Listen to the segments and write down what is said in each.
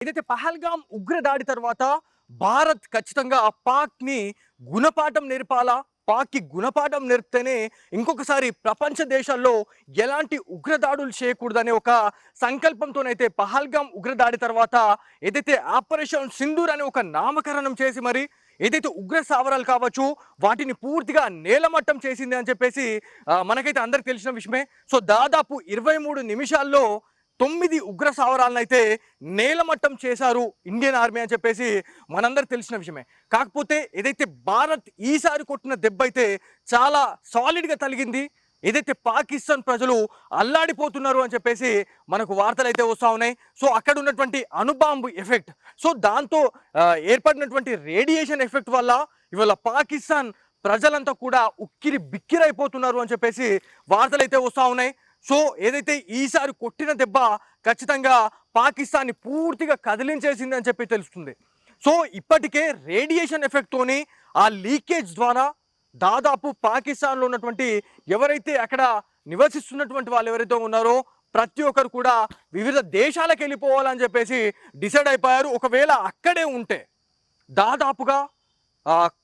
ఏదైతే పహల్గామ్ ఉగ్రదాడి తర్వాత భారత్ ఖచ్చితంగా ఆ పాక్ని గుణపాఠం నేర్పాలా, పాక్కి గుణపాఠం నేర్పితేనే ఇంకొకసారి ప్రపంచ దేశాల్లో ఎలాంటి ఉగ్రదాడులు చేయకూడదనే ఒక సంకల్పంతోనైతే పహల్గామ్ ఉగ్రదాడి తర్వాత ఏదైతే ఆపరేషన్ సింధూర్ అనే ఒక నామకరణం చేసి మరి ఏదైతే ఉగ్ర స్థావరాలు కావచ్చు వాటిని పూర్తిగా నేలమట్టం చేసింది అని చెప్పేసి మనకైతే అందరికి తెలిసిన విషయమే. సో దాదాపు 23 నిమిషాల్లో 9 ఉగ్ర స్థావరాలను అయితే నేలమట్టం చేశారు ఇండియన్ ఆర్మీ అని చెప్పేసి మనందరికి తెలిసిన విషయమే. కాకపోతే ఏదైతే భారత్ ఈసారి కొట్టిన దెబ్బ అయితే చాలా సాలిడ్గా తగిలింది. ఏదైతే పాకిస్తాన్ ప్రజలు అల్లాడిపోతున్నారు అని చెప్పేసి మనకు వార్తలు అయితే వస్తూ ఉన్నాయి. సో అక్కడ ఉన్నటువంటి అణుబాంబు ఎఫెక్ట్, సో దాంతో ఏర్పడినటువంటి రేడియేషన్ ఎఫెక్ట్ వల్ల ఇవాళ పాకిస్తాన్ ప్రజలంతా కూడా ఉక్కిరి బిక్కిరైపోతున్నారు అని చెప్పేసి వార్తలు అయితే వస్తూ ఉన్నాయి. సో ఏదైతే ఈసారి కొట్టిన దెబ్బ ఖచ్చితంగా పాకిస్తాన్ని పూర్తిగా కదిలించేసింది అని చెప్పి తెలుస్తుంది. సో ఇప్పటికే రేడియేషన్ ఎఫెక్ట్తోని ఆ లీకేజ్ ద్వారా దాదాపు పాకిస్తాన్లో ఉన్నటువంటి ఎవరైతే అక్కడ నివసిస్తున్నటువంటి వాళ్ళు ఎవరైతే ఉన్నారో ప్రతి ఒక్కరు కూడా వివిధ దేశాలకు వెళ్ళిపోవాలని చెప్పేసి డిసైడ్ అయిపోయారు. ఒకవేళ అక్కడే ఉంటే దాదాపుగా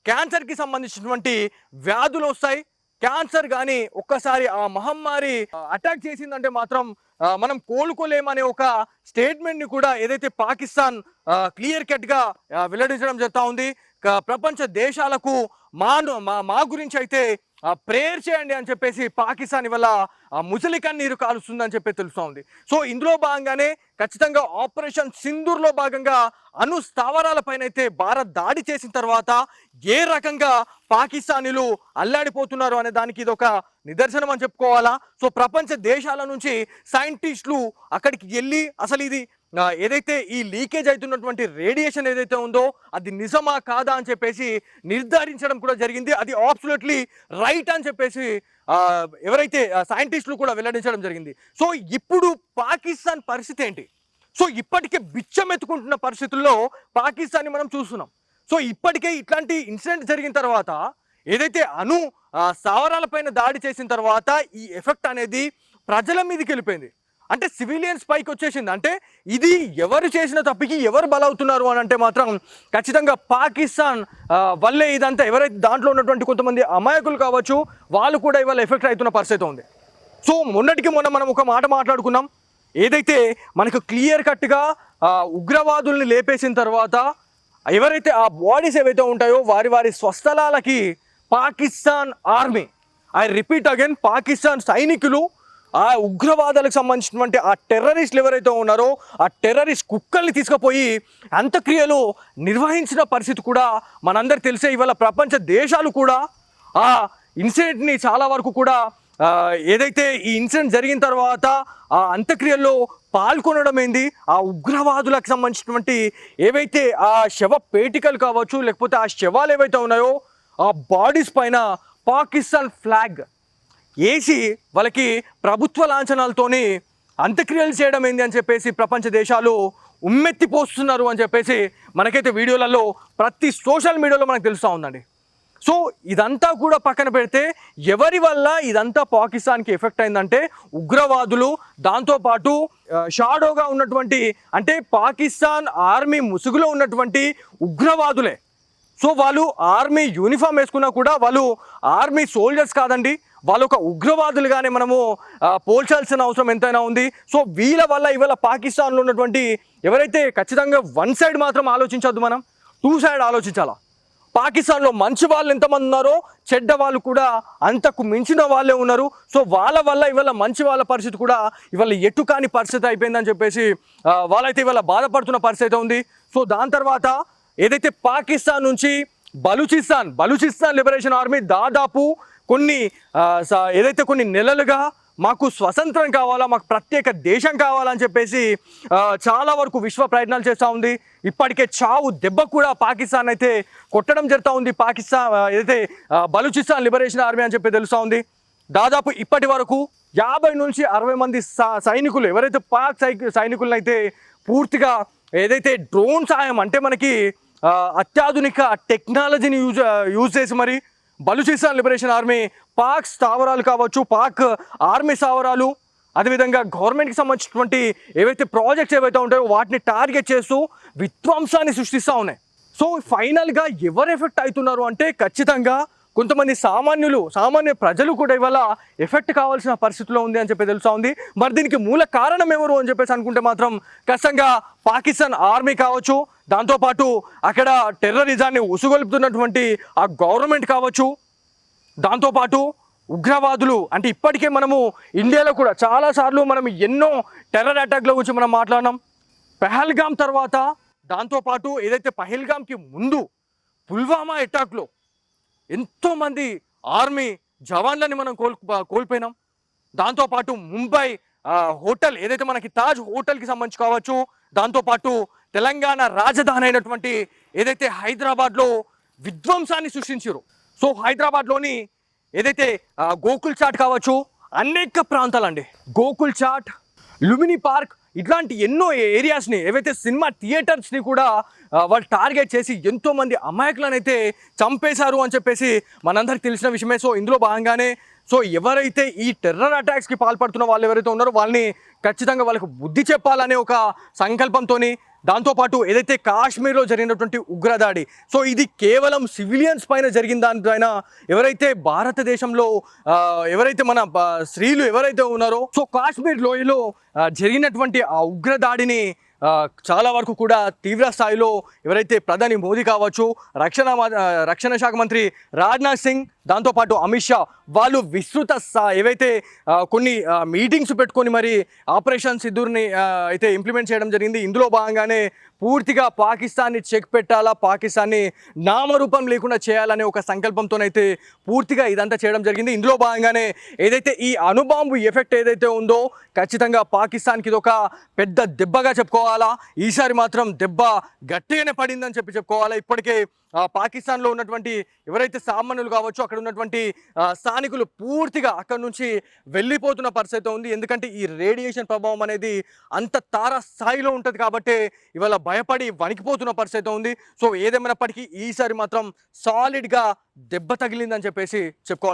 క్యాన్సర్కి సంబంధించినటువంటి వ్యాధులు వస్తాయి. క్యాన్సర్ కానీ ఒక్కసారి ఆ మహమ్మారి అటాక్ చేసిందంటే మాత్రం మనం కోలుకోలేమనే ఒక స్టేట్మెంట్ని కూడా ఏదైతే పాకిస్తాన్ క్లియర్ కట్గా వెల్లడించడం జరుగుతూ ఉంది. ప్రపంచ దేశాలకు మా గురించి అయితే ప్రేయర్ చేయండి అని చెప్పేసి పాకిస్తాన్ వల్ల ముసలి కన్నీరు కాలుస్తుందని చెప్పి తెలుస్తూ ఉంది. సో ఇందులో భాగంగానే ఖచ్చితంగా ఆపరేషన్ సింధూర్లో భాగంగా అణు స్థావరాలపైన అయితే భారత్ దాడి చేసిన తర్వాత ఏ రకంగా పాకిస్తానీలు అల్లాడిపోతున్నారు అనే దానికి ఇది ఒక నిదర్శనం అని చెప్పుకోవాలా. సో ప్రపంచ దేశాల నుంచి సైంటిస్టులు అక్కడికి వెళ్ళి అసలు ఇది ఏదైతే ఈ లీకేజ్ అవుతున్నటువంటి రేడియేషన్ ఏదైతే ఉందో అది నిజమా కాదా అని చెప్పేసి నిర్ధారించడం కూడా జరిగింది. అది అబ్సల్యూట్లీ రైట్ అని చెప్పేసి ఎవరైతే సైంటిస్టులు కూడా వెల్లడించడం జరిగింది. సో ఇప్పుడు పాకిస్తాన్ పరిస్థితి ఏంటి? సో ఇప్పటికే బిచ్చమెత్తుకుంటున్న పరిస్థితుల్లో పాకిస్తాన్ని మనం చూస్తున్నాం. సో ఇప్పటికే ఇట్లాంటి ఇన్సిడెంట్ జరిగిన తర్వాత ఏదైతే అణు స్థావరాలపైన దాడి చేసిన తర్వాత ఈ ఎఫెక్ట్ అనేది ప్రజల మీదకి వెళ్ళిపోయింది. అంటే సివిలియన్స్ పైకి వచ్చేసింది. అంటే ఇది ఎవరు చేసిన తప్పికి ఎవరు బలవుతున్నారు అని అంటే మాత్రం ఖచ్చితంగా పాకిస్తాన్ వల్లే ఇదంతా. ఎవరైతే దాంట్లో ఉన్నటువంటి కొంతమంది అమాయకులు కావచ్చు వాళ్ళు కూడా ఇవాళ ఎఫెక్ట్ అవుతున్న పరిస్థితి ఉంది. సో మొన్నటికి మొన్న మనం ఒక మాట మాట్లాడుకున్నాం. ఏదైతే మనకు క్లియర్ కట్గా ఉగ్రవాదుల్ని లేపేసిన తర్వాత ఎవరైతే ఆ బాడీస్ ఏవైతే ఉంటాయో వారి వారి స్వస్థలాలకి Pakistan army, I repeat again, Pakistan సైనికులు ఆ ఉగ్రవాదాలకు సంబంధించినటువంటి ఆ టెర్రరిస్టులు ఎవరైతే ఉన్నారో ఆ టెర్రరిస్ట్ కుక్కల్ని తీసుకుపోయి అంత్యక్రియలు నిర్వహించిన పరిస్థితి కూడా మనందరికి తెలిసే. ఇవాళ ప్రపంచ దేశాలు కూడా ఆ ఇన్సిడెంట్ని చాలా వరకు కూడా ఏదైతే ఈ ఇన్సిడెంట్ జరిగిన తర్వాత ఆ అంత్యక్రియల్లో పాల్గొనడం ఏంది, ఆ ఉగ్రవాదులకు సంబంధించినటువంటి ఏవైతే ఆ శవ పేటికలు కావచ్చు లేకపోతే ఆ శవాలు ఏవైతే ఉన్నాయో ఆ బాడీస్ పైన పాకిస్తాన్ ఫ్లాగ్ వేసి వాళ్ళకి ప్రభుత్వ లాంఛనాలతోని అంత్యక్రియలు చేయడం ఏంది అని చెప్పేసి ప్రపంచ దేశాలు ఉమ్మెత్తిపోస్తున్నారు అని చెప్పేసి మనకైతే వీడియోలలో ప్రతి సోషల్ మీడియాలో మనకు తెలుస్తూ ఉందండి. సో ఇదంతా కూడా పక్కన పెడితే ఎవరి వల్ల ఇదంతా పాకిస్తాన్కి ఎఫెక్ట్ అయిందంటే ఉగ్రవాదులు, దాంతోపాటు షాడోగా ఉన్నటువంటి అంటే పాకిస్తాన్ ఆర్మీ ముసుగులో ఉన్నటువంటి ఉగ్రవాదులే. సో వాళ్ళు ఆర్మీ యూనిఫామ్ వేసుకున్నా కూడా వాళ్ళు ఆర్మీ సోల్జర్స్ కాదండి, వాళ్ళు ఒక ఉగ్రవాదులుగానే మనము పోల్చాల్సిన అవసరం ఎంతైనా ఉంది. సో వీళ్ళ వల్ల ఇవాళ పాకిస్తాన్లో ఉన్నటువంటి ఎవరైతే ఖచ్చితంగా వన్ సైడ్ మాత్రం ఆలోచించొద్దు, మనం టూ సైడ్ ఆలోచించాలా. పాకిస్తాన్లో మంచి వాళ్ళు ఎంతమంది ఉన్నారో చెడ్డ వాళ్ళు కూడా అంతకు మించిన వాళ్ళే ఉన్నారు. సో వాళ్ళ వల్ల ఇవాళ మంచి వాళ్ళ పరిస్థితి కూడా ఇవాళ ఎటు కాని పరిస్థితి అయిపోయిందని చెప్పేసి వాళ్ళైతే ఇవాళ బాధపడుతున్న పరిస్థితి ఉంది. సో దాని తర్వాత ఏదైతే పాకిస్తాన్ నుంచి బలూచిస్తాన్ లిబరేషన్ ఆర్మీ దాదాపు కొన్ని నెలలుగా మాకు స్వతంత్రం కావాలా, మాకు ప్రత్యేక దేశం కావాలని చెప్పేసి చాలా వరకు విశ్వ ప్రయత్నాలు చేస్తూ ఉంది. ఇప్పటికే చావు దెబ్బ కూడా పాకిస్తాన్ అయితే కొట్టడం జరుగుతూ ఉంది. పాకిస్తాన్ ఏదైతే బలూచిస్తాన్ లిబరేషన్ ఆర్మీ అని చెప్పి తెలుస్తూ ఉంది. దాదాపు ఇప్పటి వరకు 50 నుంచి 60 మంది సైనికులు ఎవరైతే పాక్ సైనికులను అయితే పూర్తిగా ఏదైతే డ్రోన్ సాయం అంటే మనకి అత్యాధునిక టెక్నాలజీని యూజ్ చేసి మరి బలూచిస్తాన్ లిబరేషన్ ఆర్మీ పాక్ స్థావరాలు కావచ్చు, పాక్ ఆర్మీ స్థావరాలు అదేవిధంగా గవర్నమెంట్కి సంబంధించినటువంటి ఏవైతే ప్రాజెక్ట్స్ ఏవైతే ఉంటాయో వాటిని టార్గెట్ చేస్తూ విధ్వంసాన్ని సృష్టిస్తూ ఉన్నాయి. సో ఫైనల్గా ఎవరు ఎఫెక్ట్ అవుతున్నారు అంటే ఖచ్చితంగా కొంతమంది సామాన్య ప్రజలు కూడా ఇవాళ ఎఫెక్ట్ కావాల్సిన పరిస్థితిలో ఉంది అని చెప్పి తెలుస్తూ ఉంది. మరి దీనికి మూల కారణం ఎవరు అని చెప్పేసి అనుకుంటే మాత్రం ఖచ్చితంగా పాకిస్తాన్ ఆర్మీ కావచ్చు, దాంతోపాటు అక్కడ టెర్రరిజాన్ని ఉసుగొలుపుతున్నటువంటి ఆ గవర్నమెంట్ కావచ్చు, దాంతోపాటు ఉగ్రవాదులు. అంటే ఇప్పటికే మనము ఇండియాలో కూడా చాలాసార్లు మనం ఎన్నో టెర్రర్ అటాక్ల గురించి మనం మాట్లాడినాం. పెహల్గామ్ తర్వాత, దాంతోపాటు ఏదైతే పహల్గామ్కి ముందు పుల్వామా అటాక్లో ఎంతోమంది ఆర్మీ జవాన్లని మనం కోల్పోయినాం. దాంతోపాటు ముంబై హోటల్ ఏదైతే మనకి తాజ్ హోటల్కి సంబంధించి కావచ్చు, దాంతోపాటు తెలంగాణ రాజధాని అయినటువంటి ఏదైతే హైదరాబాద్లో విధ్వంసాన్ని సృష్టించారు. సో హైదరాబాద్లోని ఏదైతే గోకుల్ చాట్ కావచ్చు, అనేక ప్రాంతాలండి, గోకుల్ చాట్, లుమిని పార్క్, ఇట్లాంటి ఎన్నో ఏరియాస్ని ఏవైతే సినిమా థియేటర్స్ని కూడా వాళ్ళు టార్గెట్ చేసి ఎంతోమంది అమాయకులను అయితే చంపేశారు అని చెప్పేసి మనందరికి తెలిసిన విషయమే. సో ఇందులో భాగంగానే సో ఎవరైతే ఈ టెర్రర్ అటాక్స్కి పాల్పడుతున్న వాళ్ళు ఎవరైతే ఉన్నారో వాళ్ళని ఖచ్చితంగా వాళ్ళకు బుద్ధి చెప్పాలనే ఒక సంకల్పంతో, దాంతోపాటు ఏదైతే కాశ్మీర్లో జరిగినటువంటి ఉగ్రదాడి, సో ఇది కేవలం సివిలియన్స్ పైన జరిగిన దానిపైన ఎవరైతే భారతదేశంలో ఎవరైతే మన స్త్రీలు ఎవరైతే ఉన్నారో, సో కాశ్మీర్ లోయలో జరిగినటువంటి ఆ ఉగ్రదాడిని చాలా వరకు కూడా తీవ్ర స్థాయిలో ఎవరైతే ప్రధాని మోదీ కావచ్చు, రక్షణ శాఖ మంత్రి రాజ్నాథ్ సింగ్, దాంతోపాటు అమిత్ షా వాళ్ళు విస్తృత ఏవైతే కొన్ని మీటింగ్స్ పెట్టుకొని మరి ఆపరేషన్ సింధూర్ని అయితే ఇంప్లిమెంట్ చేయడం జరిగింది. ఇందులో భాగంగానే పూర్తిగా పాకిస్తాన్ని చెక్ పెట్టాలా, పాకిస్తాన్ని నామరూపం లేకుండా చేయాలనే ఒక సంకల్పంతోనైతే పూర్తిగా ఇదంతా చేయడం జరిగింది. ఇందులో భాగంగానే ఏదైతే ఈ అణుబాంబు ఎఫెక్ట్ ఏదైతే ఉందో ఖచ్చితంగా పాకిస్తాన్కి ఇది ఒక పెద్ద దెబ్బగా చెప్పుకోవాలా. ఈసారి మాత్రం దెబ్బ గట్టిగానే పడిందని చెప్పుకోవాలా. ఇప్పటికే పాకిస్తాన్లో ఉన్నటువంటి ఎవరైతే సామాన్యులు కావచ్చు, అక్కడ ఉన్నటువంటి స్థానికులు పూర్తిగా అక్కడ నుంచి వెళ్ళిపోతున్న పరిస్థితి ఉంది. ఎందుకంటే ఈ రేడియేషన్ ప్రభావం అనేది అంత తార స్థాయిలో ఉంటుంది కాబట్టి ఇవాళ భయపడి వణికిపోతున్న పరిస్థితి ఉంది. సో ఏదేమైనప్పటికీ ఈసారి మాత్రం సాలిడ్గా దెబ్బ తగిలిందని చెప్పేసి చెప్పుకోవాలి.